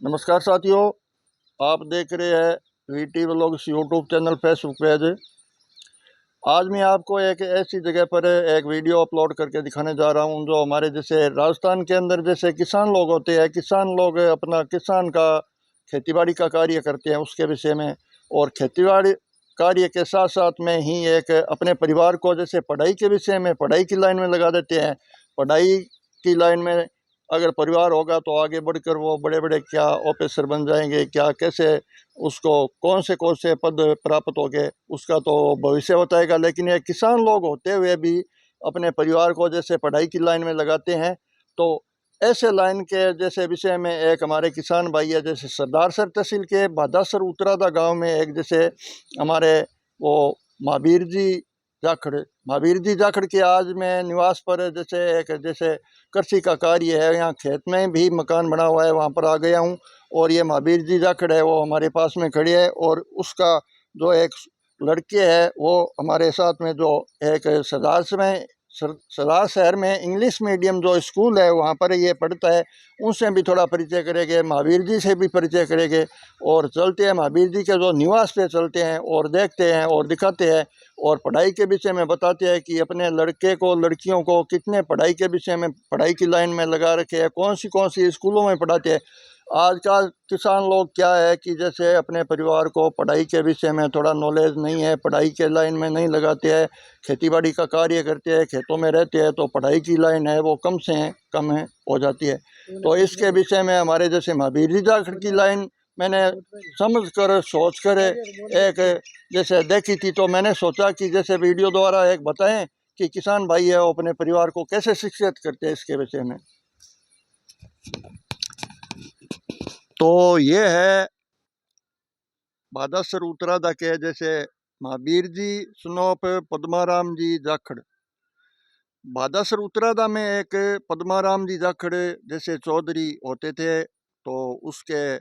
नमस्कार साथियों, आप देख रहे हैं VT vlogs YouTube channel Facebook page. आज मैं आपको एक ऐसी जगह पर एक वीडियो अपलोड करके दिखाने जा रहा हूं जो हमारे जैसे राजस्थान के अंदर जैसे किसान लोग होते हैं, किसान लोग अपना किसान का खेतीबाड़ी का कार्य करते हैं उसके विषय में, और खेतीबाड़ी कार्य के साथ साथ में ही एक अपने परिवार को जैसे पढ़ाई के विषय में पढ़ाई की लाइन में लगा देते हैं। पढ़ाई की लाइन में अगर परिवार होगा तो आगे बढ़कर वो बड़े बड़े क्या ऑफिसर बन जाएंगे, क्या कैसे उसको कौन से पद प्राप्त हो गए उसका तो भविष्य बताएगा। लेकिन ये किसान लोग होते हुए भी अपने परिवार को जैसे पढ़ाई की लाइन में लगाते हैं। तो ऐसे लाइन के जैसे विषय में एक हमारे किसान भाई है, जैसे सरदारसर तहसील के बादासर उतरादा गांव में एक जैसे हमारे वो महावीर जी जाखड़ के आज में निवास पर जैसे एक जैसे कृषि का कार्य है, यहाँ खेत में भी मकान बना हुआ है, वहाँ पर आ गया हूँ। और ये महावीर जी जाखड़ है वो हमारे पास में खड़ी है, और उसका जो एक लड़के है वो हमारे साथ में जो एक सरदार शहर में इंग्लिश मीडियम जो स्कूल है वहाँ पर ये पढ़ता है, उनसे भी थोड़ा परिचय करेंगे, महावीर जी से भी परिचय करेंगे। और चलते हैं महावीर जी के जो निवास पे चलते हैं और देखते हैं और दिखाते हैं, और पढ़ाई के विषय में बताते हैं कि अपने लड़के को लड़कियों को कितने पढ़ाई के विषय में पढ़ाई की लाइन में लगा रखे हैं, कौन सी स्कूलों में पढ़ाते हैं। आज का किसान लोग क्या है कि जैसे अपने परिवार को पढ़ाई के विषय में थोड़ा नॉलेज नहीं है, पढ़ाई के लाइन में नहीं लगाते हैं, खेतीबाड़ी का कार्य करते हैं, खेतों में रहते हैं, तो पढ़ाई की लाइन है वो कम है हो जाती है। तो इसके विषय में हमारे जैसे महावीर जी जाखड़ की लाइन मैंने समझ कर सोच कर एक जैसे देखी थी, तो मैंने सोचा कि जैसे वीडियो द्वारा एक बताएं कि किसान भाई है वो अपने परिवार को कैसे शिक्षित करते हैं इसके विषय में। तो ये है बादासर उतरादा के जैसे महावीर जी सुनोप पद्माराम जी जाखड़। बादासर उतरादा में एक पद्माराम जी जाखड़ जैसे चौधरी होते थे, तो उसके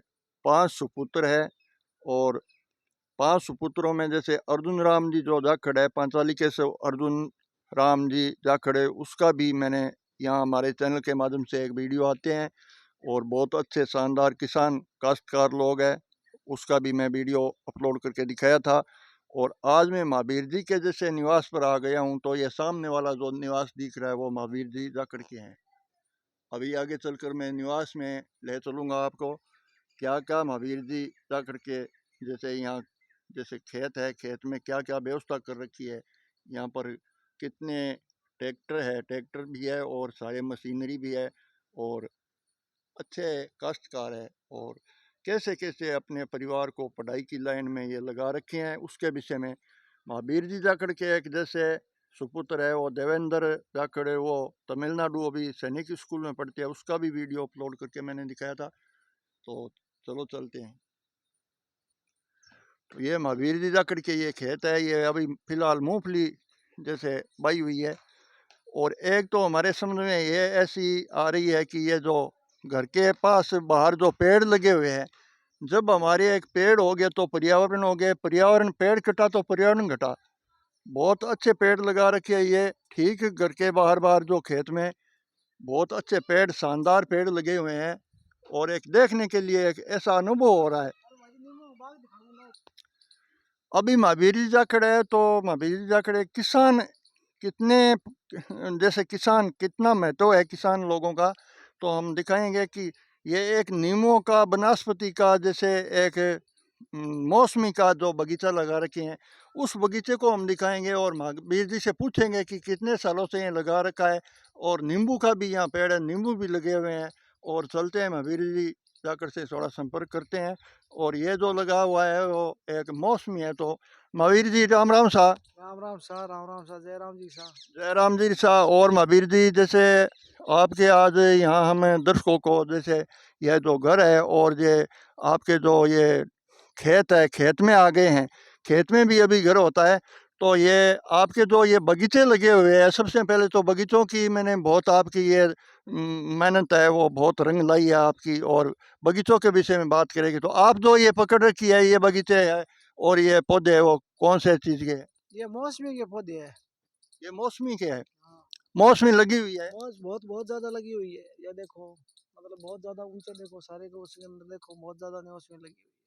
5 सुपुत्र है, और 5 सुपुत्रों में जैसे अर्जुन राम जी जो जाखड़ है पांचाली के से अर्जुन राम जी जाखड़, उसका भी मैंने यहाँ हमारे चैनल के माध्यम से एक वीडियो आते हैं, और बहुत अच्छे शानदार किसान काश्तकार लोग हैं, उसका भी मैं वीडियो अपलोड करके दिखाया था। और आज मैं महावीर जी के जैसे निवास पर आ गया हूँ, तो ये सामने वाला जो निवास दिख रहा है वो महावीर जी जाखड़ के हैं। अभी आगे चलकर मैं निवास में ले चलूँगा आपको, क्या क्या महावीर जी जाखड़ के जैसे यहाँ जैसे खेत है, खेत में क्या क्या व्यवस्था कर रखी है, यहाँ पर कितने ट्रैक्टर भी है और सारे मशीनरी भी है, और अच्छे काश्तकार है, और कैसे कैसे अपने परिवार को पढ़ाई की लाइन में ये लगा रखे हैं उसके विषय में। महावीर जी जाखड़ के एक जैसे सुपुत्र है वो देवेंद्र जाखड़, वो तमिलनाडु अभी सैनिक स्कूल में पढ़ते हैं, उसका भी वीडियो अपलोड करके मैंने दिखाया था। तो चलो चलते हैं। तो ये महावीर जी जाखड़ के ये खेत है, ये अभी फिलहाल मूंगफली जैसे बाई हुई है। और एक तो हमारे समझ में ये ऐसी आ रही है कि ये जो घर के पास बाहर जो पेड़ लगे हुए हैं, जब हमारे एक पेड़ हो गए तो पर्यावरण हो गए, पर्यावरण पेड़ कटा तो पर्यावरण घटा। बहुत अच्छे पेड़ लगा रखे हैं ये, ठीक घर के बाहर बाहर जो खेत में बहुत अच्छे पेड़ शानदार पेड़ लगे हुए हैं, और एक देखने के लिए एक ऐसा अनुभव हो रहा है। अभी महावीर जी जाखड़ है, तो महावीर जी जाखड़ एक किसान कितने जैसे किसान कितना महत्व है किसान लोगों का, तो हम दिखाएंगे कि ये एक नीमों का वनस्पति का जैसे एक मौसमी का जो बगीचा लगा रखे हैं, उस बगीचे को हम दिखाएंगे, और महावीर जी से पूछेंगे कि कितने सालों से ये लगा रखा है। और नींबू का भी यहाँ पेड़ है, नींबू भी लगे हुए हैं। और चलते हैं महावीर जी जाकर से थोड़ा संपर्क करते हैं। और ये जो लगा हुआ है वो एक मौसमी है। तो महावीर जी राम राम सा। राम राम सा, राम राम सा, जय राम जी सा। जय राम जी सा। और महावीर जी जैसे आपके आज यहाँ हमें दर्शकों को जैसे यह जो घर है और ये आपके जो ये खेत है, खेत में आ गए हैं, खेत में भी अभी घर होता है, तो ये आपके जो ये बगीचे लगे हुए हैं, सबसे पहले तो बगीचों की मैंने बहुत आपकी ये मेहनत है वो बहुत रंग लाई है आपकी, और बगीचों के विषय में बात करेंगे। तो आप जो ये पकड़ रखी है ये बगीचे है और ये पौधे है वो कौन से चीज़ के है? ये मौसमी के पौधे है। ये मौसमी के है, हाँ, मौसमी लगी हुई है। बहुत बहुत बहुत ज्यादा लगी हुई है, ये देखो मतलब बहुत ज्यादा ऊंचे देखो सारे को, उसके अंदर देखो बहुत ज्यादा मौसमी लगी हुई है।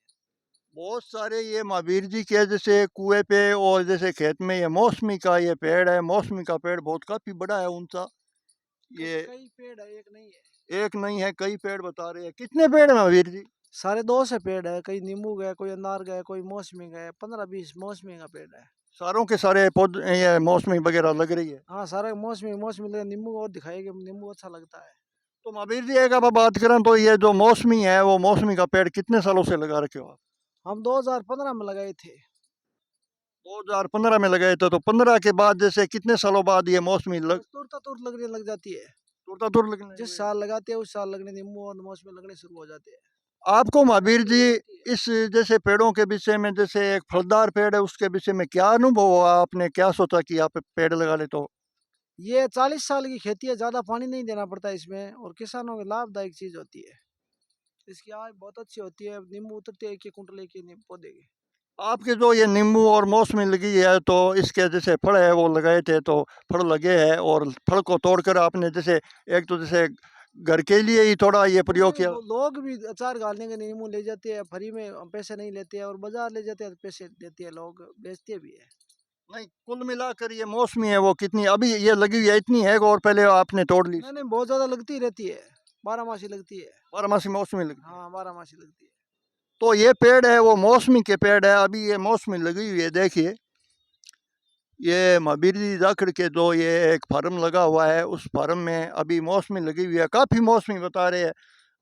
बहुत सारे ये महावीर जी के जैसे कुएं पे और जैसे खेत में ये मौसमी का ये पेड़ है, मौसमी का पेड़ बहुत काफी बड़ा है ऊंचा। ये कई पेड़ है, एक नहीं है। एक नहीं है, कई पेड़ बता रहे हैं। कितने पेड़ है महावीर जी? सारे 200 पेड़ है, कई नींबू का है, कोई अनार का है, कोई मौसमी का है, 15-20 मौसमी का पेड़ है। सारों के सारे पौधे ये मौसमी वगैरह लग रही है। हाँ सारा मौसमी मौसमी लगे, नींबू और दिखाएगा, नींबू अच्छा लगता है। तो महावीर जी एक आप बात करें तो ये जो मौसमी है वो मौसमी का पेड़ कितने सालों से लगा रखे हो आप? हम 2015 में लगाए थे। 2015 में लगाए थे, तो 15 के बाद जैसे कितने सालों बाद ये मौसमी लग बस तुरता तुरत लगने लग जाती है। तुरता तुर लगने जिस लगे? साल लगाते हैं उस साल लगने नींबू और मौसमी लगने शुरू हो जाते हैं। आपको महावीर जी जाती है। इस जैसे पेड़ों के विषय में, जैसे एक फलदार पेड़ है उसके विषय में क्या अनुभव हुआ? आपने क्या सोचा कि आप पेड़ लगा ले? तो ये 40 साल की खेती है, ज्यादा पानी नहीं देना पड़ता इसमें, और किसानों की लाभदायक चीज होती है। इसकी आय बहुत अच्छी होती है, नींबू उतरते हैं एक एक कुंटल एक एक पौधे के। आपके जो ये नींबू और मौसमी लगी है, तो इसके जैसे फल है वो लगाए थे, तो फल लगे हैं, और फल को तोड़कर आपने जैसे एक तो जैसे घर के लिए ही थोड़ा ये प्रयोग किया? लोग भी अचार डालने के नींबू ले जाते हैं फ्री में, हम पैसे नहीं लेते हैं, और बाजार ले जाते हैं तो पैसे देते हैं, लोग बेचते भी है। नहीं, कुल मिलाकर ये मौसमी है वो कितनी अभी ये लगी हुई है, इतनी है और पहले आपने तोड़ ली? नहीं नहीं, बहुत ज्यादा लगती रहती है, 12 मासी लगती है। 12 मासी मौसमी लगी है। हाँ 12 मासी लगती है। तो ये पेड़ है वो मौसमी के पेड़ है, अभी ये मौसमी लगी हुई है। देखिए ये महावीर जी जाखड़ के जो ये एक फार्म लगा हुआ है, उस फार्म में अभी मौसमी लगी हुई है, काफ़ी मौसमी बता रहे हैं।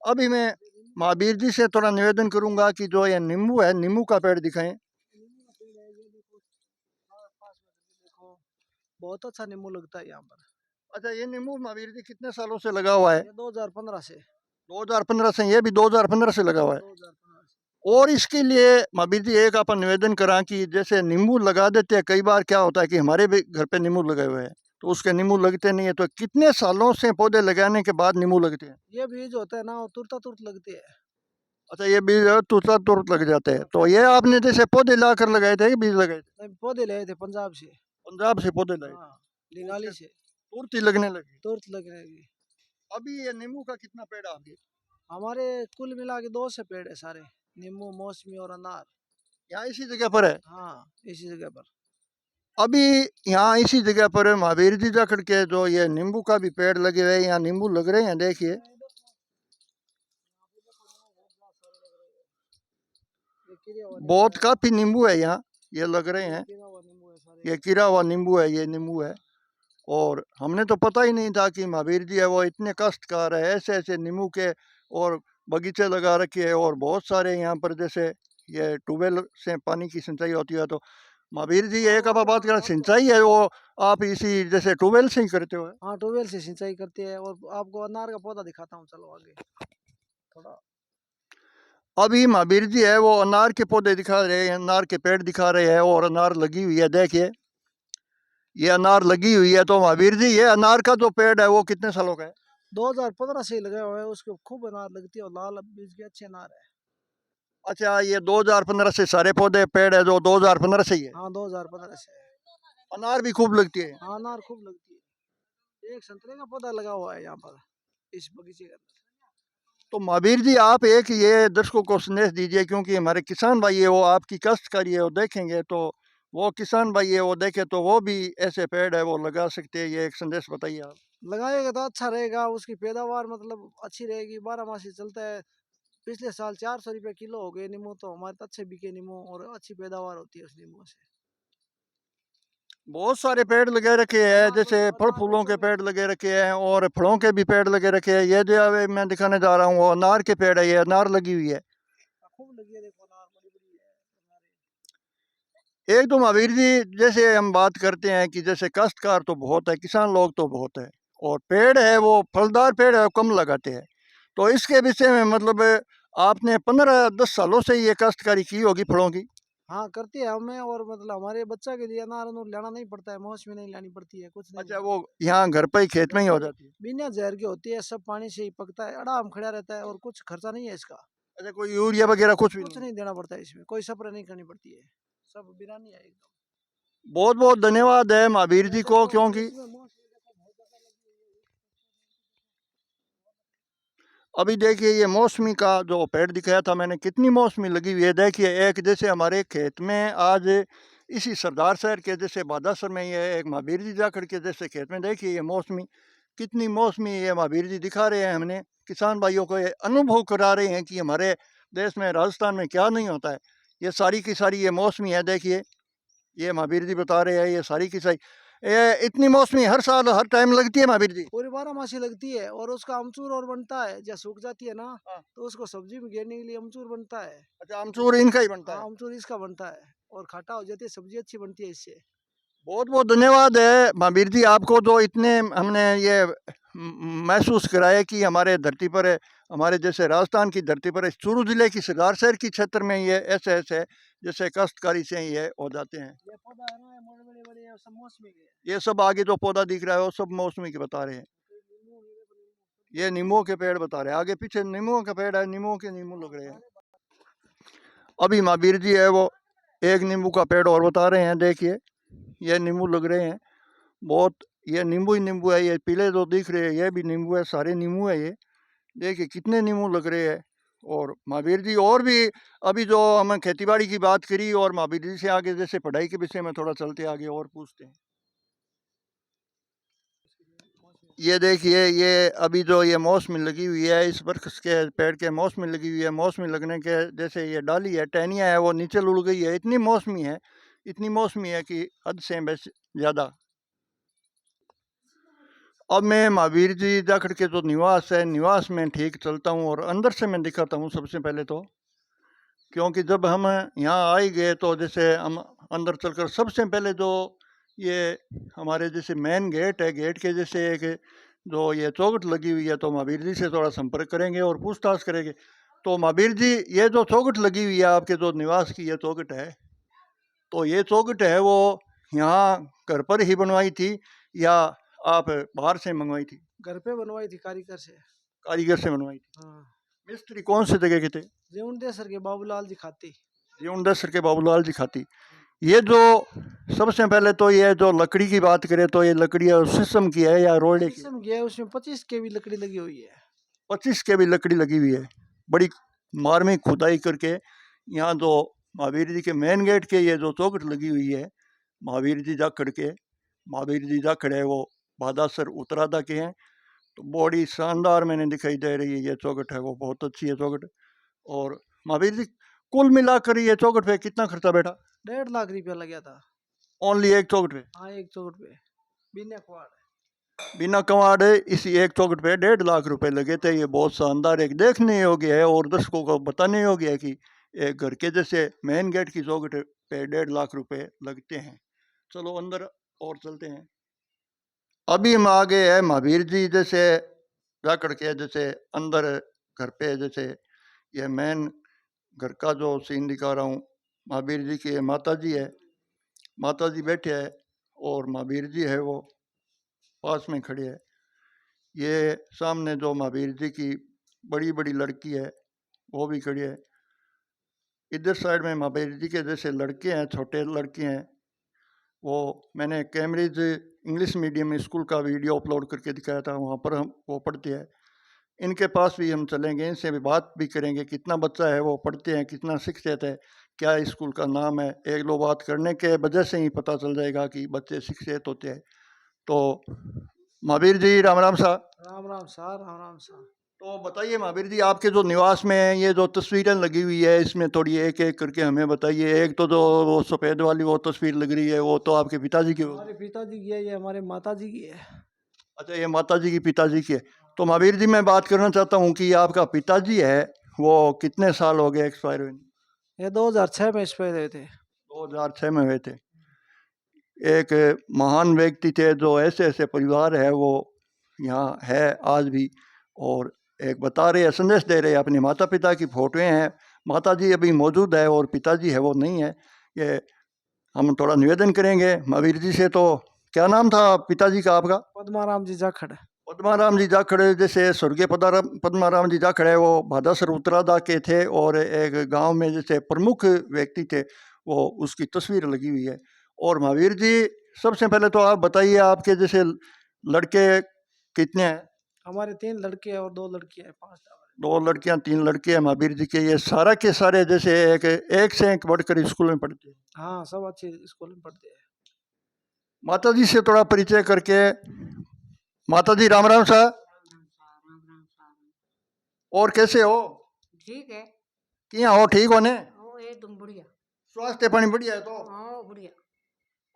अभी मैं महावीर जी से थोड़ा निवेदन करूंगा कि जो ये नींबू है, नींबू का पेड़ दिखाएं। नींबू का पेड़ है, ये देखो पास में करके देखो, बहुत अच्छा नींबू लगता है यहाँ पर। अच्छा, ये नींबू महावीर जी कितने सालों से लगा हुआ है? ये 2015 से। 2015 से? ये भी 2015 से लगा हुआ हाँ है। 2015 से। और इसके लिए महावीर जी एक अपन निवेदन करा कि जैसे नींबू लगा देते हैं, कई बार क्या होता है कि हमारे भी घर पे नींबू लगे हुए हैं तो उसके नींबू लगते नहीं है, तो कितने सालों से पौधे लगाने के बाद नींबू लगते हैं? ये बीज होता है ना, वो तुरता तुरत लगते हैं। अच्छा, ये बीज तुरंत तुरंत लग जाते हैं। तो ये आपने जैसे पौधे ला कर लगाए थे कि बीज लगाए थे? नहीं, पौधे लाए थे पंजाब से। पंजाब से पौधे लाए थे? हाँ लिंगाली से। तुरंत ही लगने लगे? तुरंत लगने लगी। अभी ये नींबू का कितना पेड़ आ गया? हमारे कुल मिला के 200 पेड़ है सारे, नींबू मौसमी और अनार। यहाँ इसी जगह पर है? हाँ इसी जगह पर। अभी यहाँ इसी जगह पर महावीर जी जाखड़ के जो ये नींबू का भी पेड़ लगे हुए हैं, यहाँ नींबू लग रहे हैं। देखिए बहुत काफी नींबू है यहाँ, ये लग रहे हैं। ये कीड़ा हुआ नींबू है, ये नींबू है। और हमने तो पता ही नहीं था कि महावीर जी है वो इतने कष्टकार है, ऐसे ऐसे नींबू के और बगीचे लगा रखे हैं। और बहुत सारे यहाँ पर जैसे ये ट्यूबवेल से पानी की सिंचाई होती है, तो महावीर जी एक आप बात करें सिंचाई है वो आप इसी जैसे ट्यूबवेल से ही करते हो? हाँ ट्यूबवेल से सिंचाई करते हैं। और आपको अनार का पौधा दिखाता हूँ, चलो आगे थोड़ा। अभी महावीर जी है वो अनार के पौधे दिखा रहे हैं, अनार के पेड़ दिखा रहे हैं, और अनार लगी हुई है। देखिए ये अनार लगी हुई है। तो महावीर जी ये अनार का जो पेड़ है वो कितने सालों का है? 2015 से ही लगे हुए हैं, उसके खूब अनार लगती है, और लाल बीज के अच्छे अनार है। अच्छा, ये 2015 से सारे पौधे पेड़ है जो 2015 से ही है? हाँ 2015 से। अनार भी खूब लगती है? हाँ अनार खूब लगती है। एक संतरे का पौधा लगा हुआ है यहाँ पर इस बगीचे के अंदर। तो महावीर जी आप एक ये दर्शकों को संदेश दीजिए, क्योंकि हमारे किसान भाई है वो आपकी कष्टकारी है वो देखेंगे, तो वो किसान भाई है वो देखे तो वो भी ऐसे पेड़ है वो लगा सकते हैं। ये एक संदेश बताइए आप। लगाएगा तो अच्छा रहेगा, उसकी पैदावार मतलब अच्छी रहेगी, 12 मासी चलता है। पिछले साल 400 रुपये किलो हो गए नींबू, तो हमारे तो अच्छे बिके नींबू, और अच्छी पैदावार होती है उस नींबू से। बहुत सारे पेड़ लगे रखे हैं, जैसे फल फूलों के पेड़ लगे रखे हैं और फलों के भी पेड़ लगे रखे हैं। ये जो अभी मैं दिखाने जा रहा हूँ वो अनार के पेड़ है, ये अनार लगी हुई है। खूब लगी है, देखो अनार बड़ी बड़ी है अनारें। एक तो महावीर जी जैसे हम बात करते हैं कि जैसे कष्टकार तो बहुत है, किसान लोग तो बहुत है, और पेड़ है वो फलदार पेड़ है वो कम लगाते हैं। तो इसके विषय में मतलब आपने 15-10 सालों से ये काश्तकारी की होगी फलों की? हाँ करती है हमें, और मतलब हमारे बच्चा के लिए अनार अनूर लेना नहीं पड़ता है, मौसमी नहीं लानी पड़ती है, कुछ नहीं। अच्छा, वो यहाँ घर पे ही खेत में ही हो जाती है? बिना जहर की होती है, सब पानी से ही पकता है, आराम खड़ा रहता है, और कुछ खर्चा नहीं है इसका। अच्छा, कोई यूरिया वगैरह कुछ भी कुछ नहीं? नहीं देना पड़ता है इसमें, कोई स्प्रे नहीं करनी पड़ती है, सब बिरानी है एकदम। बहुत बहुत धन्यवाद है महावीर जी को, क्योंकि इसमें मौसमी देखो बहुत ज्यादा लगी हुई है। अभी देखिए ये मौसमी का जो पेड़ दिखाया था मैंने, कितनी मौसमी लगी हुई है। देखिए एक जैसे हमारे खेत में आज इसी सरदार शहर के जैसे बादासर में ये एक महावीर जी जाखड़ के जैसे खेत में देखिए ये मौसमी, कितनी मौसमी ये महावीर जी दिखा रहे हैं। हमने किसान भाइयों को ये अनुभव करा रहे हैं कि हमारे देश में राजस्थान में क्या नहीं होता है। ये सारी की सारी ये मौसमी है। देखिए ये महावीर जी बता रहे हैं ये सारी की सारी ये इतनी मौसमी हर साल हर टाइम लगती है महावीर जी। पूरी 12 मासी लगती है और उसका अमचूर और बनता है। जब सूख जाती है ना हाँ। तो उसको सब्जी में घेरने के लिए अमचूर बनता है। अच्छा अमचूर इनका ही बनता हाँ, है। अमचूर इसका बनता है और खट्टा हो जाती है, सब्जी अच्छी बनती है इससे। बहुत बहुत धन्यवाद है महावीर जी आपको, जो इतने हमने ये महसूस कराया कि हमारे धरती पर हमारे जैसे राजस्थान की धरती पर चूरू जिले की सरदार शहर की क्षेत्र में ये ऐसे ऐसे जैसे काश्तकारी से ये हो जाते हैं। ये पौधा है ना, बड़े बड़े बड़े ये सब मौसमी के। ये सब आगे जो पौधा दिख रहा है वो सब मौसमी के बता रहे हैं। ये नींबू के पेड़ बता रहे हैं, आगे पीछे नींबू का पेड़ है, नींबू के नींबू लग रहे हैं। अभी महावीर जी है वो एक नींबू का पेड़ और बता रहे हैं। देखिए ये नींबू लग रहे हैं बहुत, ये नींबू ही नींबू है। ये पीले जो दिख रहे हैं ये भी नींबू है, सारे नींबू है ये। देखिए कितने नींबू लग रहे हैं। और महावीर जी और भी अभी जो हम खेतीबाड़ी की बात करी और महावीर जी से आगे जैसे पढ़ाई के विषय में थोड़ा चलते आगे और पूछते हैं। ये देखिए ये अभी जो ये मौसमी लगी हुई है इस वृक्ष के पेड़ के, मौसमी लगी हुई है। मौसमी लगने के जैसे ये डाली है टहनियाँ है वो नीचे लुढ़ गई है। इतनी मौसमी है, इतनी मौसमी है कि हद से बेस ज़्यादा। अब मैं महावीर जी जाखड़ के जो निवास है निवास में ठीक चलता हूँ और अंदर से मैं दिखाता हूँ सबसे पहले तो, क्योंकि जब हम यहाँ आए गए तो जैसे हम अंदर चलकर सबसे पहले जो ये हमारे जैसे मेन गेट है, गेट के जैसे एक जो ये चौखट लगी हुई है, तो महावीर जी से थोड़ा संपर्क करेंगे और पूछताछ करेंगे। तो महावीर जी ये जो चौखट लगी हुई है आपके जो निवास की ये चौखट है, तो ये चौखट है वो यहाँ घर पर ही बनवाई थी या आप बाहर से मंगवाई थी? घर पे बनवाई थी कारीगर से। कारीगर से बनवाई थी। हाँ, मिस्त्री कौन से जगह के थे? जीवन देसर के बाबूलाल जी खाती। जीवन दसर के बाबूलाल जी खाती। ये जो सबसे पहले तो ये जो लकड़ी की बात करें तो ये लकड़ी शीशम की है या रोड़े की? शीशम गया उसमें 25 के भी लकड़ी लगी हुई है। 25 के भी लकड़ी लगी हुई है। बड़ी मार्मिक खुदाई करके यहाँ जो महावीर जी के मेन गेट के ये जो चौखट लगी हुई है महावीर जी जाखड़ के, महावीर जी जाखड़ है वो बादासर उत्तरादा के हैं। तो बड़ी शानदार मैंने दिखाई दे रही है ये चौखट है वो, बहुत अच्छी है चौखट। और महावीर जी कुल मिलाकर ये चौखट पे कितना खर्चा बैठा? 1.5 लाख रुपया लगा था। ओनली एक चौखट पे? हाँ, एक चौकट पे बिना कुआड़। बिना कमाड़ इस एक चौखट पे 1.5 लाख रुपए लगे थे। ये बहुत शानदार एक देखने योग्य है और दर्शकों को बताने योग्य है कि एक घर के जैसे मेन गेट की चौखट पे 1.5 लाख रुपए लगते हैं। चलो अंदर और चलते हैं। अभी हम आ गए हैं महावीर जी जैसे जाखड़ के जैसे अंदर घर पे, जैसे ये मेन घर का जो सीन दिखा रहा हूँ। महावीर जी की माता जी है, माता जी बैठे है और महावीर जी है वो पास में खड़े है। ये सामने जो महावीर जी की बड़ी बड़ी लड़की है वो भी खड़ी है। इधर साइड में महावीर जी के जैसे लड़के हैं, छोटे लड़के हैं। वो मैंने कैम्ब्रिज इंग्लिश मीडियम स्कूल का वीडियो अपलोड करके दिखाया था, वहाँ पर हम वो पढ़ते हैं। इनके पास भी हम चलेंगे, इनसे भी बात भी करेंगे कितना बच्चा है वो पढ़ते हैं, कितना शिक्षित है, क्या स्कूल का नाम है। एक दो बात करने के वजह से ही पता चल जाएगा कि बच्चे शिक्षित होते हैं। तो महावीर जी राम राम सा। राम राम सार, राम राम सार। तो बताइए महावीर जी आपके जो निवास में ये जो तस्वीरें लगी हुई है इसमें थोड़ी एक एक करके हमें बताइए। एक तो जो वो सफ़ेद वाली वो तस्वीर लग रही है वो तो आपके पिताजी की होगी। हमारे पिताजी की है, ये हमारे माता जी की है। अच्छा ये माता जी की पिताजी की है। तो महावीर जी मैं बात करना चाहता हूँ कि आपका पिताजी है वो कितने साल हो गए एक्सपायर हुए? ये 2006 में एक्सपायर हुए थे। 2006 में हुए थे। एक महान व्यक्ति थे जो ऐसे ऐसे परिवार है वो यहाँ है आज भी। और एक बता रहे हैं, संदेश दे रहे हैं, अपने माता पिता की फोटोएं हैं। माता जी अभी मौजूद है और पिताजी है वो नहीं है। ये हम थोड़ा निवेदन करेंगे महावीर जी से। तो क्या नाम था पिताजी का आपका? पद्माराम जी जाखड़। पद्माराम जी जाखड़ जैसे स्वर्गीय पद्माराम जी जाखड़ है वो भादासर उत्तरादा के थे और एक गांव में जैसे प्रमुख व्यक्ति थे, वो उसकी तस्वीर लगी हुई है। और महावीर जी सबसे पहले तो आप बताइए आपके जैसे लड़के कितने हैं? हमारे 3 लड़के हैं और 2 लड़कियां हैं, 5 टावर। 2 लड़कियां 3 लड़के हैं महावीर जी के, ये सारा के सारे जैसे एक से एक बढ़कर स्कूल में पढ़ते हैं। हाँ, सब अच्छे स्कूल में पढ़ते हैं। माता जी से थोड़ा परिचय करके। माता जी राम राम सा, और कैसे हो? ठीक है। किया हो, ठीक हो ने? ओ एकदम बढ़िया। स्वास्थ्य पानी बढ़िया है तो? हाँ बढ़िया।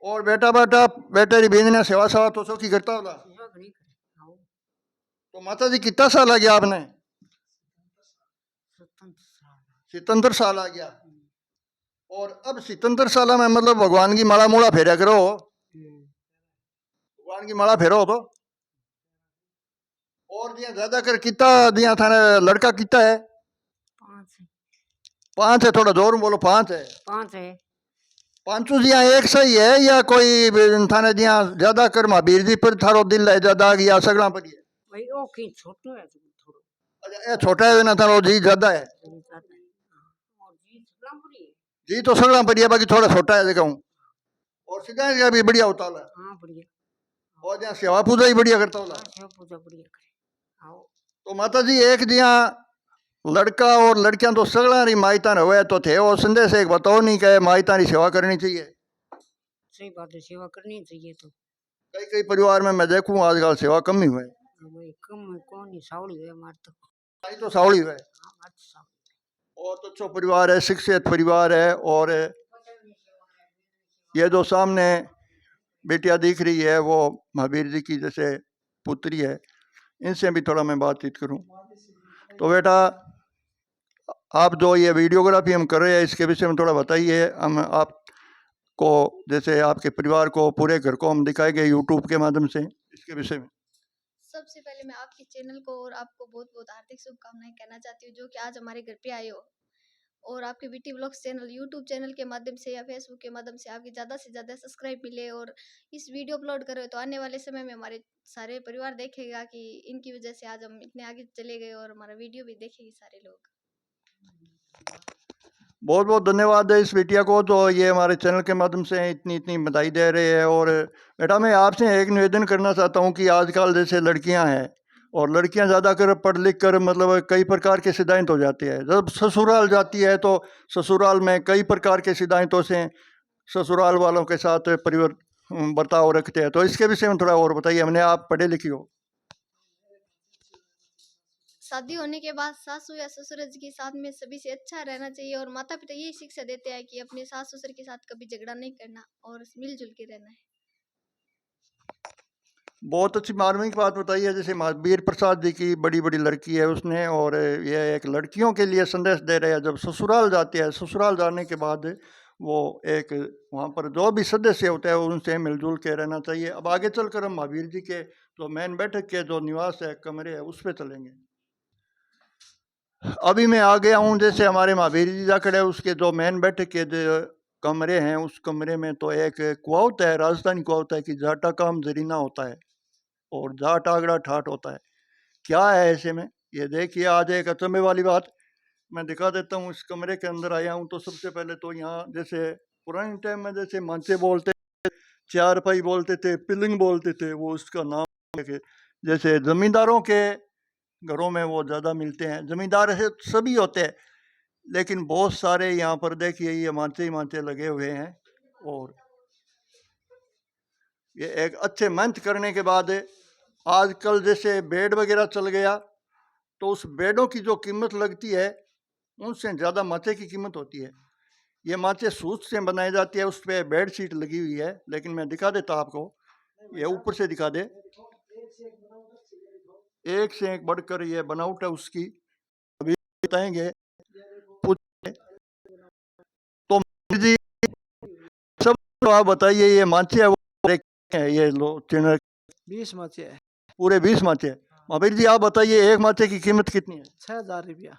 और बेटा बेटे री बेन ने सेवा सेवा तो सो की करता होला? सेवा घणी करे। आओ तो माता जी कितना साल आ गया आपने? 27 साल। 77 साल आ गया। और अब 77 साल में मतलब भगवान की माला मूला फेरा करो, भगवान की माला फेरो तो। और दिया ज्यादा कर कितना दिया थाने लड़का कितना है? 5 है। 5 है, थोड़ा जोर में बोलो। 5 है? 5 है। 5 दिया एक सही है या कोई थाने दिया ज्यादा कर महावीर जी पर थारो दिल है ज्यादा या सगड़ा पर ही है? भाई ओ की छोटो है थोड़ो। अच्छा, ये छोटा है ना थारो जी ज्यादा है? जी ज्यादा है। और जी सगला पूरी है। जी तो सगड़ा पर ही है, बाकी थोड़ा छोटा है देखा हूँ। और सीधा का भी बढ़िया होता है। हाँ बढ़िया। और जहाँ सेवा पूजा ही बढ़िया करता होला। हाँ सेवा पूजा बढ़िया करे। आओ तो माता जी एक दिया लड़का और लड़कियां तो सगड़ा री माइता हुए तो थे, और संदेश एक बताओ नहीं कहे माइता री सेवा करनी चाहिए। सही बात है, सेवा करनी चाहिए। तो कई कई परिवार में मैं देखूं आजकल सेवा कम ही हुए। भाई कम कौन ही सावड़ी है हमारे तो। आई तो सावड़ी हुए। हाँ हमारे तो सावड़ी। और तो अच्छा परिवार है, शिक्षित परिवार है। और ये जो सामने बेटियां दिख रही है वो महावीर जी की जैसे पुत्री है, इनसे भी थोड़ा मैं बातचीत करूं। तो बेटा आप जो ये वीडियोग्राफी हम कर रहे हैं इसके विषय में थोड़ा बताइए। हम आपको जैसे आपके परिवार को, पूरे घर को हम दिखाएंगे यूट्यूब के माध्यम से, इसके विषय में। सबसे पहले मैं आपके चैनल को और आपको बहुत बहुत हार्दिक शुभकामनाएं कहना चाहती हूँ, जो कि आज हमारे घर पे आए हो। और आपके BT vlogs channel YouTube channel के माध्यम से या फेसबुक के माध्यम से आपकी ज़्यादा से ज़्यादा सब्सक्राइब मिले, और इस वीडियो अपलोड करो तो आने वाले समय में हमारे सारे परिवार देखेगा कि इनकी वजह से आज हम इतने आगे चले गए, और हमारा वीडियो भी देखेंगे सारे लोग। बहुत बहुत धन्यवाद है इस बेटिया को, तो ये हमारे चैनल के माध्यम से इतनी इतनी बधाई दे रहे हैं। और बेटा मैं आपसे एक निवेदन करना चाहता हूँ कि आजकल जैसे लड़कियां हैं, और लड़कियां ज़्यादा कर पढ़ लिख कर मतलब कई प्रकार के सिद्धांत हो जाते हैं। जब ससुराल जाती है तो ससुराल में कई प्रकार के सिद्धांतों से ससुराल वालों के साथ बर्ताव रखते हैं। तो इसके विषय में थोड़ा और बताइए। हमने आप पढ़े लिखी हो। शादी होने के बाद सासू या ससुर जी के साथ में सभी से अच्छा रहना चाहिए, और माता पिता यही शिक्षा देते हैं कि अपने सास ससुर के साथ कभी झगड़ा नहीं करना और मिलजुल के रहना है। बहुत अच्छी मार्मिक बात बताई है। जैसे महावीर प्रसाद जी की बड़ी बड़ी लड़की है उसने, और ये एक लड़कियों के लिए संदेश दे रहे हैं। जब ससुराल जाती है, ससुराल जाने के बाद वो एक वहाँ पर जो भी सदस्य होता है उनसे मिलजुल के रहना चाहिए। अब आगे चलकर हम महावीर जी के जो मेन बैठक के जो निवास है, कमरे है, उस पर चलेंगे। अभी मैं आ गया हूँ जैसे हमारे महावीर जी जाकर है उसके जो मेन बैठक के जो कमरे हैं, उस कमरे में तो एक कुआ होता है, राजस्थानी कुआ होता है कि जाटा काम जरीना होता है और जाट आगड़ा ठाट होता है। क्या है ऐसे में, ये देखिए आज एक अचंभे वाली बात मैं दिखा देता हूँ। इस कमरे के अंदर आया हूँ तो सबसे पहले तो यहाँ जैसे पुराने टाइम में जैसे मांचे बोलते, चारपाई बोलते थे, पिलिंग बोलते थे, वो उसका नाम है। जैसे जमींदारों के घरों में वो ज़्यादा मिलते हैं। जमींदार है सभी होते हैं, लेकिन बहुत सारे यहाँ पर देखिए ये मांचे ही मांचे लगे हुए हैं। और ये एक अच्छे मेहनत करने के बाद आजकल जैसे बेड वगैरह चल गया तो उस बेडों की जो कीमत लगती है उनसे ज़्यादा माचे की कीमत होती है। ये माचे सूत से बनाई जाती है, उस पर बेड शीट लगी हुई है। लेकिन मैं दिखा देता आपको, ये ऊपर से दिखा दे, एक से एक बढ़कर ये बनावट है उसकी। अभी बताएंगे तो जी सब। तो आप बताइए ये माचे है वो है, ये लो चिन्ह 20 माचे है। पूरे 20 माचे है। महावीर जी आप बताइए एक माचे की कीमत कितनी है? 6000 रुपया।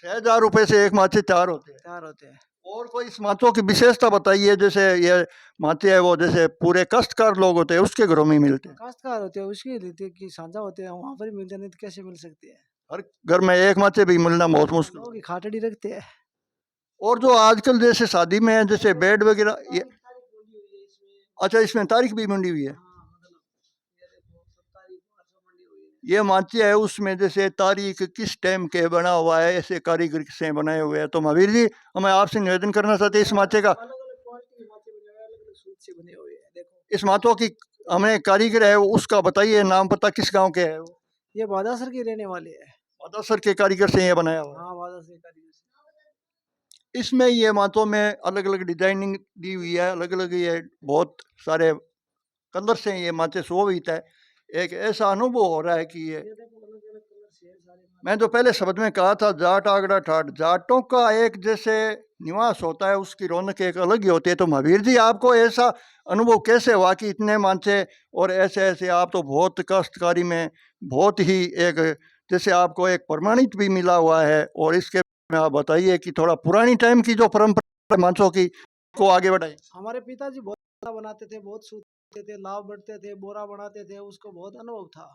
6000 रुपये से एक माचे 4 होते हैं। 4 होते हैं। और कोई इस माचों की विशेषता बताइए। जैसे ये माचे है वो जैसे पूरे कष्टकार लोग होते हैं उसके घरों में मिलते हैं। काश्तकार होते हैं उसके लिए कि साझा होते हैं, वहाँ पर ही मिलते नहीं तो कैसे मिल सकते हैं। हर घर में एक माचे भी मिलना बहुत मुश्किल। लोग ही खाटड़ी रखते हैं। और जो आजकल जैसे शादी में है जैसे बेड वगैरह ये, अच्छा इसमें तारीख भी मंडी हुई है। ये माचे है उसमें जैसे तारीख किस टाइम के बना हुआ है, ऐसे कारीगर से बनाए हुए हैं। तो महावीर जी, हमें आपसे निवेदन करना चाहते हैं इस माचे का, अलग अलग क्वालिटी के माचे बने हुए हैं, अलग अलग सूत से बने हुए हैं। देखो इस माचों की हमें कारीगर है उसका बताइए, नाम पता किस गांव के है वो? ये बादासर के रहने वाले हैं। मादासर के कारीगर से ये बनाया हुआ है। हाँ, बादासर के कारीगर से। इसमें ये माचों में अलग अलग डिजाइनिंग दी हुई है, अलग अलग ये बहुत सारे कलर से ये माचे शोभित है। एक ऐसा अनुभव हो रहा है कि ये ये देखो अलग अलग कलर से है सारे माचे। मैं तो पहले शब्द में कहा था जाट आगड़ा ठाट, जाटों का एक जैसे निवास होता है उसकी रौनक एक अलग ही होती है। तो महावीर जी, आपको ऐसा अनुभव कैसे हुआ कि इतने मांचे और ऐसे ऐसे, आप तो बहुत काश्तकारी में बहुत ही एक जैसे आपको एक प्रमाणित भी मिला हुआ है, और इसके में आप बताइए कि थोड़ा पुरानी टाइम की जो परंपरा मांचों की को आगे बढ़ाए। हमारे पिताजी बहुत ज्यादा बनाते थे, बहुत सूते थे, लाव बढ़ते थे, बोरा बनाते थे, उसको बहुत अनुभव था।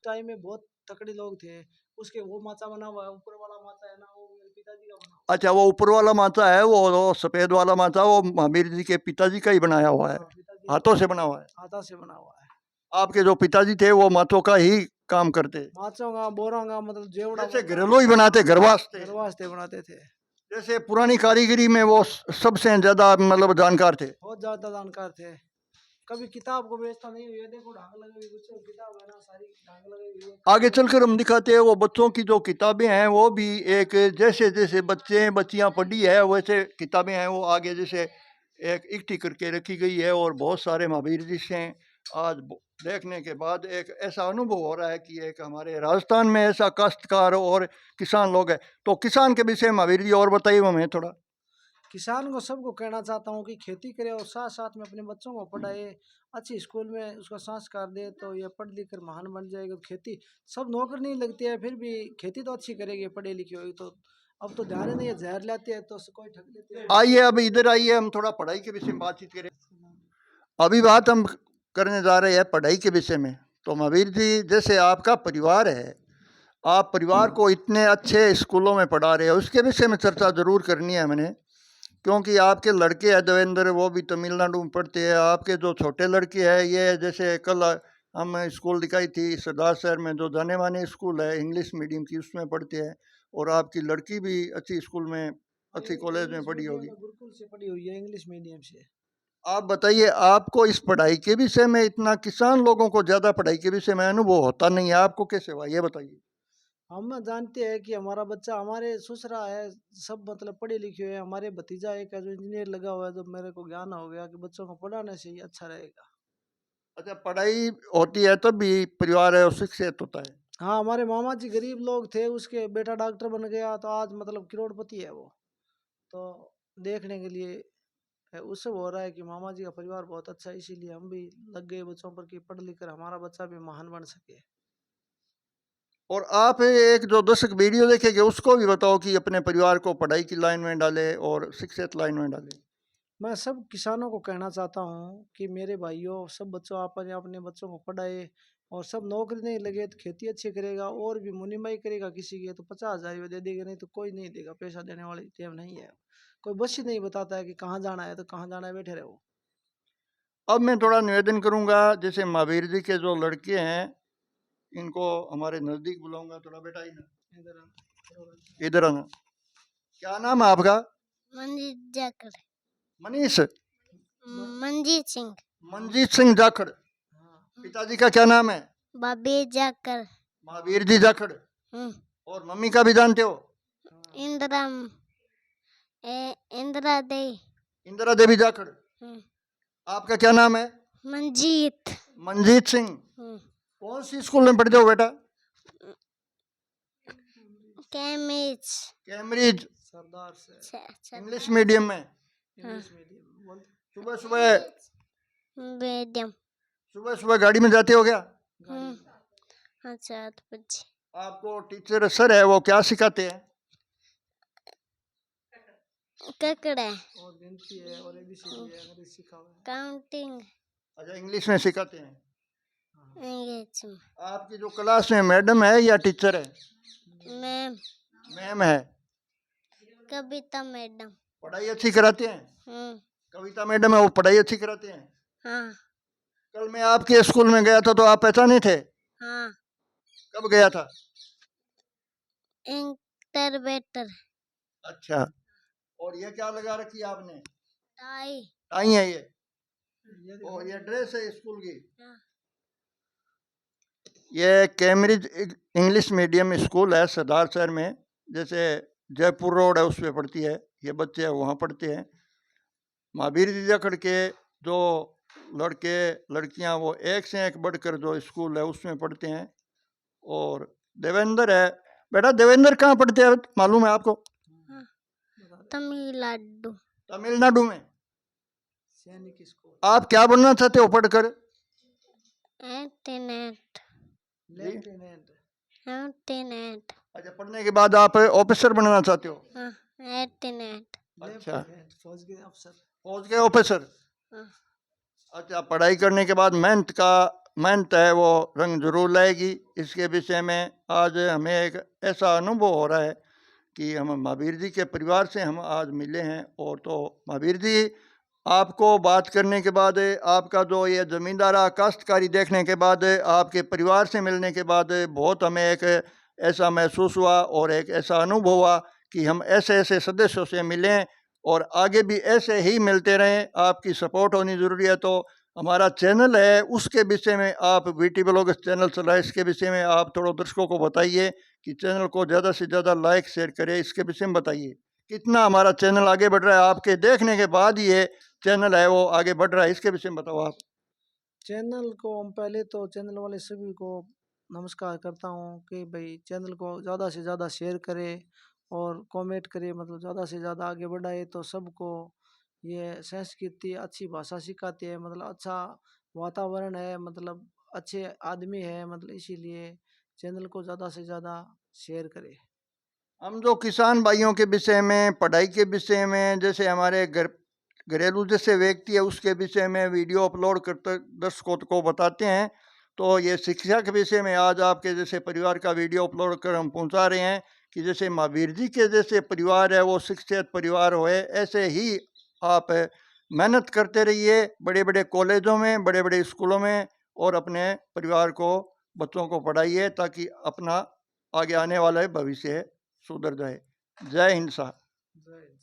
टाइम में बहुत तकड़े लोग थे। उसके वो माचा बना हुआ है, ऊपर वाला माचा है ना, वो मेरे पिताजी का बना हुआ अच्छा, वो ऊपर वाला माचा है, वो सफेद वाला माचा, वो महावीर जी के पिताजी का ही बनाया हुआ है, है। हाँ, पिताजी हाथों से बना हुआ है। हाथा से बना हुआ है। आपके जो पिताजी थे वो माचों का ही काम करते, माचों का, बोरों का, मतलब जेवड़ा जैसे घरेलू ही बनाते, घर वास्ते। घर वास्ते बनाते थे। जैसे पुरानी कारीगरी में वो सबसे ज्यादा मतलब जानकार थे। बहुत ज्यादा जानकार थे। कभी किताब को बेचता नहीं हुई है। देखो ढांग लगी हुई, कुछ किताब है ना, सारी ढांग लगी हुई है। आगे चलकर हम दिखाते हैं वो बच्चों की जो किताबें हैं, वो भी एक जैसे जैसे बच्चे बच्चियां पढ़ी है वैसे किताबें हैं वो आगे जैसे एक इकट्ठी करके रखी गई है। और बहुत सारे महावीर जी से आज देखने के बाद एक ऐसा अनुभव हो रहा है कि एक हमारे राजस्थान में ऐसा काश्तकार और किसान लोग हैं। तो किसान के विषय में महावीर जी और बताइए हमें थोड़ा। किसान को सबको कहना चाहता हूँ कि खेती करे और साथ साथ में अपने बच्चों को पढ़ाए, अच्छी स्कूल में उसका संस्कार दे, तो ये पढ़ लिख कर महान बन जाएगा। खेती सब नौकरी नहीं लगती है, फिर भी खेती तो अच्छी करेगी पढ़े लिखे होगी तो। अब तो ध्यान ही नहीं है, जहर लाते हैं तो कोई ठग लेते हैं। आइए अब इधर आइए, हम थोड़ा पढ़ाई के विषय में बातचीत करें। अभी बात हम करने जा रहे हैं पढ़ाई के विषय में। तो महावीर जी, जैसे आपका परिवार है, आप परिवार को इतने अच्छे स्कूलों में पढ़ा रहे हो, उसके विषय में चर्चा जरूर करनी है मैंने, क्योंकि आपके लड़के हैं देवेंद्र, वो भी तमिलनाडु में पढ़ते हैं। आपके जो छोटे लड़के हैं, ये जैसे कल हम स्कूल दिखाई थी सरदार शहर में, जो जाने माने स्कूल है इंग्लिश मीडियम की, उसमें पढ़ते हैं। और आपकी लड़की भी अच्छी स्कूल में, अच्छी कॉलेज में पढ़ी होगी। गुरुकुल से पढ़ी हुई है, इंग्लिश मीडियम से। आप बताइए, आपको इस पढ़ाई के विषय में इतना, किसान लोगों को ज़्यादा पढ़ाई के विषय में अनुभव होता नहीं है, आपको कैसे हुआ ये बताइए। हम जानते हैं कि हमारा बच्चा हमारे ससुरा है, सब मतलब पढ़े लिखे हुए हैं। हमारे भतीजा एक है जो इंजीनियर लगा हुआ है, जब मेरे को ज्ञान हो गया कि बच्चों को पढ़ाने से ही अच्छा रहेगा। अच्छा, पढ़ाई होती है तब भी परिवार है और शिक्षित होता है। हाँ, हमारे मामा जी गरीब लोग थे, उसके बेटा डॉक्टर बन गया तो आज मतलब करोड़पति है वो। तो देखने के लिए उससे हो रहा है कि मामा जी का परिवार बहुत अच्छा है, इसीलिए हम भी लग गए बच्चों पर कि पढ़ लिख कर हमारा बच्चा भी महान बन सके। और आप एक जो दर्शक वीडियो देखेंगे उसको भी बताओ कि अपने परिवार को पढ़ाई की लाइन में डाले और शिक्षित लाइन में डाले। मैं सब किसानों को कहना चाहता हूँ कि मेरे भाइयों, सब बच्चों अपने अपने बच्चों को पढ़ाए, और सब नौकरी नहीं लगे तो खेती अच्छी करेगा, और भी मुनीमाई करेगा किसी की तो 50,000 रुपये दे देगा, नहीं तो कोई नहीं देगा। पैसा देने वाली टेम नहीं है। कोई बस ही नहीं बताता है कि कहाँ जाना है, तो कहाँ जाना है बैठे रहो। अब मैं थोड़ा निवेदन करूंगा, जैसे महावीर जी के जो लड़के हैं इनको हमारे नज़दीक बुलाऊंगा। थोड़ा बेटा इधर आना। क्या नाम है आपका? मंजीत जाखड़। मनीष। मंजीत सिंह। मनजीत सिंह जाखड़। पिताजी का क्या नाम है? बबी जाखड़। महावीर जी जाखड़। और मम्मी का भी जानते हो? इंदिरा इंदिरा दे। इंदिरा देवी जाखड़। आपका क्या नाम है? मंजीत। मनजीत सिंह। कौन सी स्कूल में पढ़ते हो बेटा? कैम्ब्रिज। कैम्ब्रिज सरदार से इंग्लिश मीडियम में। इंग्लिश मीडियम बोल। सुबह सुबह मीडियम। सुबह सुबह गाड़ी में जाते हो क्या? अच्छा, 8 बजे। आपको टीचर सर है वो क्या सिखाते हैं? ककड़ा। और गिनती है और एबीसीडी है, अंग्रेजी सिखा हुआ है। काउंटिंग। अच्छा, इंग्लिश में सिखाते हैं। इंग्लिश में। आपकी जो क्लास में मैडम है या टीचर है? मैम। मैम है। कविता मैडम। पढ़ाई अच्छी कराते हैं? कविता मैडम है, वो पढ़ाई अच्छी कराते हैं। हाँ। कल मैं आपके स्कूल में गया था तो आप पहचाने थे? हाँ। कब गया था? इंटर बेटर अच्छा, और ये क्या लगा रखी है आपने? टाई टाई है ये, और ये ड्रेस है स्कूल की। हाँ। ये कैम्ब्रिज इंग्लिश मीडियम स्कूल है सरदार शहर में, जैसे जयपुर रोड है उस पे पढ़ती है, ये बच्चे वहाँ पढ़ते हैं। महावीर जी जखड़ के जो लड़के लड़कियाँ वो एक से एक बढ़कर जो स्कूल है उसमें पढ़ते हैं। और देवेंद्र है, बेटा देवेंद्र कहाँ पढ़ते हैं मालूम है आपको? तमिलनाडु तमिलनाडु में। सैनिक स्कूल। आप क्या बनना चाहते हो पढ़कर? Lieutenant lieutenant. लेफ्टिनेंट अच्छा, पढ़ने के बाद आप ऑफिसर बनना चाहते हो? हाँ लेफ्टिनेंट अच्छा, लेफ्टिनेंट फौज के अफसर। फौज के ऑफिसर। हाँ। अच्छा, पढ़ाई करने के बाद मेहनत है वो रंग जरूर लाएगी। इसके विषय में आज हमें एक ऐसा अनुभव हो रहा है कि हम महावीर जी के परिवार से हम आज मिले हैं। और तो महावीर जी, आपको बात करने के बाद, आपका जो ये ज़मींदारा काश्तकारी देखने के बाद, आपके परिवार से मिलने के बाद बहुत हमें एक ऐसा महसूस हुआ और एक ऐसा अनुभव हुआ कि हम ऐसे ऐसे सदस्यों से मिलें और आगे भी ऐसे ही मिलते रहें। आपकी सपोर्ट होनी ज़रूरी है। तो हमारा चैनल है उसके विषय में आप वीटी ब्लॉगर्स चैनल चला है, इसके विषय में आप थोड़ा दर्शकों को बताइए कि चैनल को ज़्यादा से ज़्यादा लाइक शेयर करें। इसके विषय में बताइए कितना हमारा चैनल आगे बढ़ रहा है, आपके देखने के बाद ये चैनल है वो आगे बढ़ रहा है। इसके विषय में बताओ आप। चैनल को हम पहले तो चैनल वाले सभी को नमस्कार करता हूँ कि भाई चैनल को ज़्यादा से ज़्यादा शेयर करें और कमेंट करें, मतलब ज़्यादा से ज़्यादा आगे बढ़ाए। तो सबको ये संस्कृति अच्छी भाषा सिखाती है, मतलब अच्छा वातावरण है, मतलब अच्छे आदमी है, मतलब इसीलिए चैनल को ज़्यादा से ज़्यादा शेयर करें। हम जो किसान भाइयों के विषय में, पढ़ाई के विषय में, जैसे हमारे घरेलू जैसे व्यक्ति है उसके विषय में वीडियो अपलोड करते दर्शकों को बताते हैं। तो ये शिक्षा के विषय में आज आपके जैसे परिवार का वीडियो अपलोड कर हम पहुंचा रहे हैं कि जैसे महावीर जी के जैसे परिवार है वो शिक्षित परिवार होए, ऐसे ही आप मेहनत करते रहिए बड़े बड़े कॉलेजों में, बड़े बड़े स्कूलों में, और अपने परिवार को, बच्चों को पढ़ाइए ताकि अपना आगे आने वाला भविष्य सुधर जाए। जय हिंद साहब। जय हिंद।